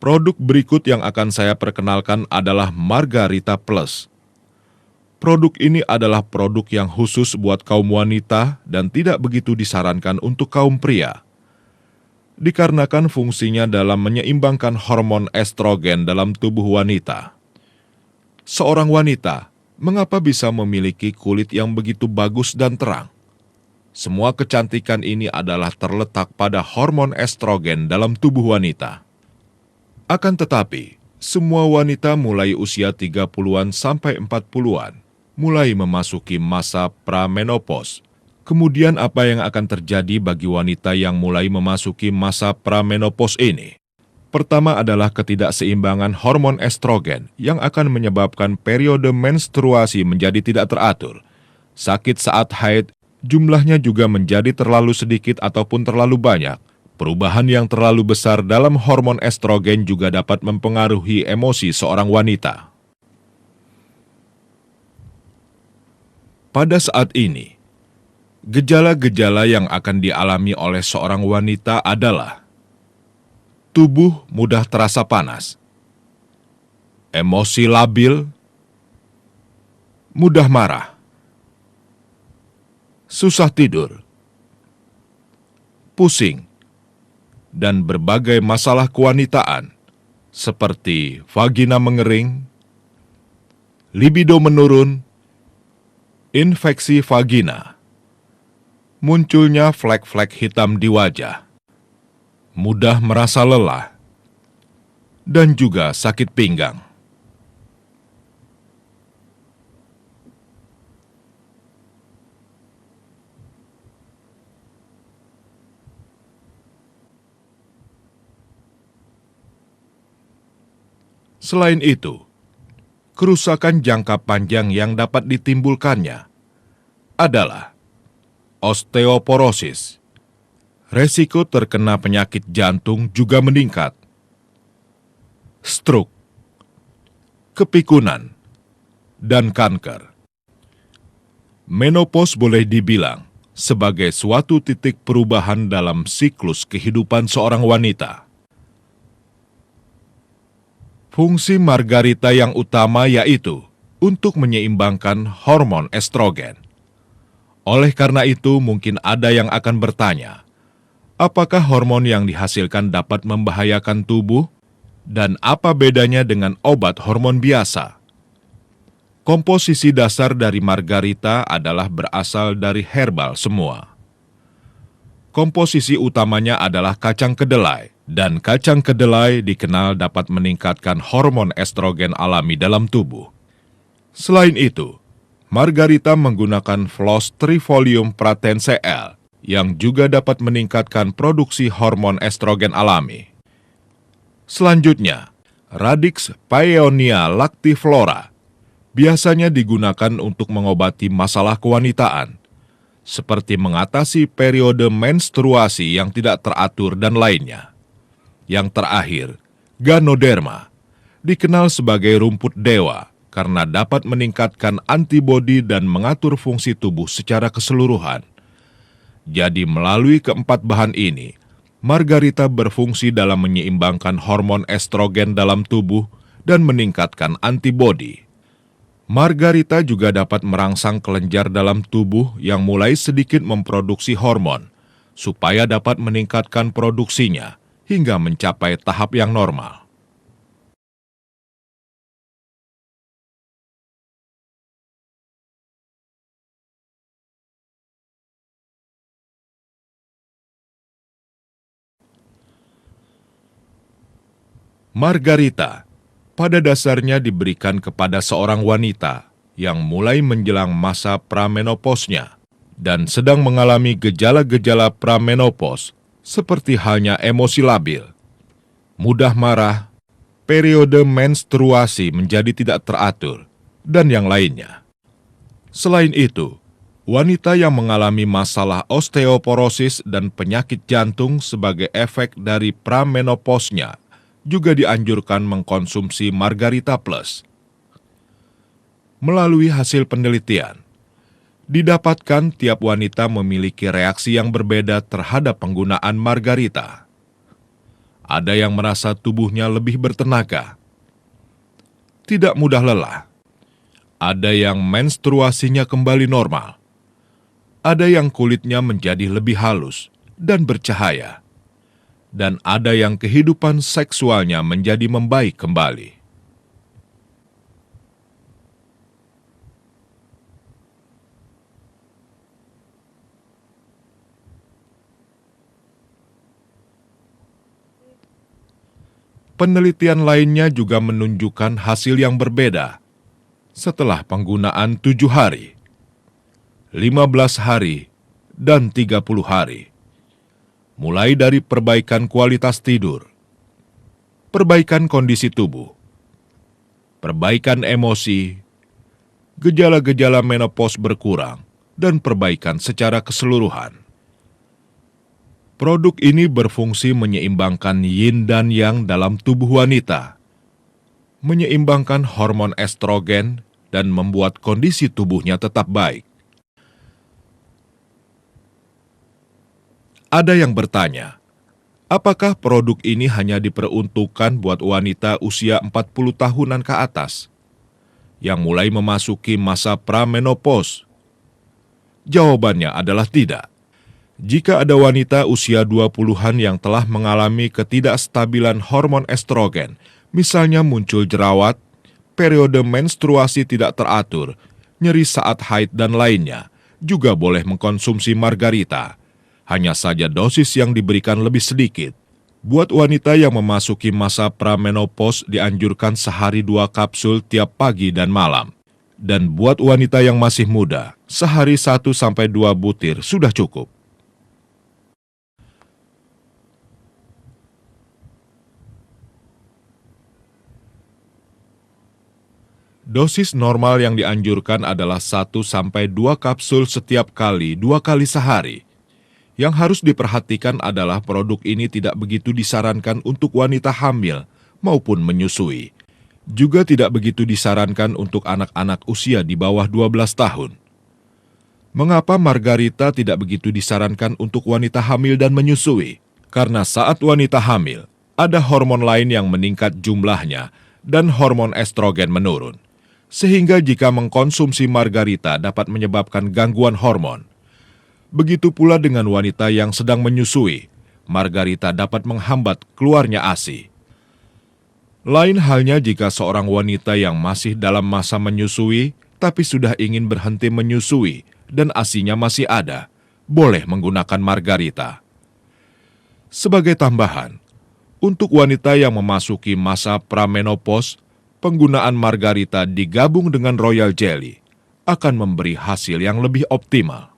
Produk berikut yang akan saya perkenalkan adalah Margarita Plus. Produk ini adalah produk yang khusus buat kaum wanita dan tidak begitu disarankan untuk kaum pria. Dikarenakan fungsinya dalam menyeimbangkan hormon estrogen dalam tubuh wanita. Seorang wanita, mengapa bisa memiliki kulit yang begitu bagus dan terang? Semua kecantikan ini adalah terletak pada hormon estrogen dalam tubuh wanita. Akan tetapi, semua wanita mulai usia 30-an sampai 40-an mulai memasuki masa pramenopause. Kemudian apa yang akan terjadi bagi wanita yang mulai memasuki masa pramenopause ini? Pertama adalah ketidakseimbangan hormon estrogen yang akan menyebabkan periode menstruasi menjadi tidak teratur. Sakit saat haid, jumlahnya juga menjadi terlalu sedikit ataupun terlalu banyak. Perubahan yang terlalu besar dalam hormon estrogen juga dapat mempengaruhi emosi seorang wanita. Pada saat ini, gejala-gejala yang akan dialami oleh seorang wanita adalah tubuh mudah terasa panas, emosi labil, mudah marah, susah tidur, pusing, dan berbagai masalah kewanitaan seperti vagina mengering, libido menurun, infeksi vagina, munculnya flek-flek hitam di wajah, mudah merasa lelah, dan juga sakit pinggang. Selain itu, kerusakan jangka panjang yang dapat ditimbulkannya adalah osteoporosis. Resiko terkena penyakit jantung juga meningkat, stroke, kepikunan, dan kanker. Menopause boleh dibilang sebagai suatu titik perubahan dalam siklus kehidupan seorang wanita. Fungsi Margarita yang utama yaitu untuk menyeimbangkan hormon estrogen. Oleh karena itu, mungkin ada yang akan bertanya, apakah hormon yang dihasilkan dapat membahayakan tubuh? Dan apa bedanya dengan obat hormon biasa? Komposisi dasar dari Margarita adalah berasal dari herbal semua. Komposisi utamanya adalah kacang kedelai, dan kacang kedelai dikenal dapat meningkatkan hormon estrogen alami dalam tubuh. Selain itu, Margarita menggunakan Flos Trifolium pratense-L yang juga dapat meningkatkan produksi hormon estrogen alami. Selanjutnya, Radix Paeonia lactiflora biasanya digunakan untuk mengobati masalah kewanitaan, seperti mengatasi periode menstruasi yang tidak teratur dan lainnya. Yang terakhir, Ganoderma, dikenal sebagai rumput dewa karena dapat meningkatkan antibodi dan mengatur fungsi tubuh secara keseluruhan. Jadi melalui keempat bahan ini, Margarita berfungsi dalam menyeimbangkan hormon estrogen dalam tubuh dan meningkatkan antibodi. Margarita juga dapat merangsang kelenjar dalam tubuh yang mulai sedikit memproduksi hormon, supaya dapat meningkatkan produksinya hingga mencapai tahap yang normal. Margarita pada dasarnya diberikan kepada seorang wanita yang mulai menjelang masa pramenopause-nya dan sedang mengalami gejala-gejala pramenopause seperti halnya emosi labil, mudah marah, periode menstruasi menjadi tidak teratur, dan yang lainnya. Selain itu, wanita yang mengalami masalah osteoporosis dan penyakit jantung sebagai efek dari pramenopause-nya juga dianjurkan mengkonsumsi Margarita Plus. Melalui hasil penelitian, didapatkan tiap wanita memiliki reaksi yang berbeda terhadap penggunaan Margarita. Ada yang merasa tubuhnya lebih bertenaga, tidak mudah lelah. Ada yang menstruasinya kembali normal. Ada yang kulitnya menjadi lebih halus dan bercahaya. Dan ada yang kehidupan seksualnya menjadi membaik kembali. Penelitian lainnya juga menunjukkan hasil yang berbeda. Setelah penggunaan 7 hari, 15 hari, dan 30 hari. Mulai dari perbaikan kualitas tidur, perbaikan kondisi tubuh, perbaikan emosi, gejala-gejala menopause berkurang, dan perbaikan secara keseluruhan. Produk ini berfungsi menyeimbangkan yin dan yang dalam tubuh wanita, menyeimbangkan hormon estrogen, dan membuat kondisi tubuhnya tetap baik. Ada yang bertanya, apakah produk ini hanya diperuntukkan buat wanita usia 40 tahunan ke atas, yang mulai memasuki masa pramenopause? Jawabannya adalah tidak. Jika ada wanita usia 20-an yang telah mengalami ketidakstabilan hormon estrogen, misalnya muncul jerawat, periode menstruasi tidak teratur, nyeri saat haid dan lainnya, juga boleh mengkonsumsi margarita. Hanya saja dosis yang diberikan lebih sedikit. Buat wanita yang memasuki masa pramenopause dianjurkan sehari 2 kapsul tiap pagi dan malam. Dan buat wanita yang masih muda, sehari 1-2 butir sudah cukup. Dosis normal yang dianjurkan adalah 1-2 kapsul setiap kali 2 kali sehari. Yang harus diperhatikan adalah produk ini tidak begitu disarankan untuk wanita hamil maupun menyusui. Juga tidak begitu disarankan untuk anak-anak usia di bawah 12 tahun. Mengapa margarita tidak begitu disarankan untuk wanita hamil dan menyusui? Karena saat wanita hamil, ada hormon lain yang meningkat jumlahnya dan hormon estrogen menurun. Sehingga jika mengkonsumsi margarita dapat menyebabkan gangguan hormon. Begitu pula dengan wanita yang sedang menyusui, margarita dapat menghambat keluarnya ASI. Lain halnya jika seorang wanita yang masih dalam masa menyusui, tapi sudah ingin berhenti menyusui dan ASI-nya masih ada, boleh menggunakan margarita. Sebagai tambahan, untuk wanita yang memasuki masa pramenopause, penggunaan margarita digabung dengan royal jelly akan memberi hasil yang lebih optimal.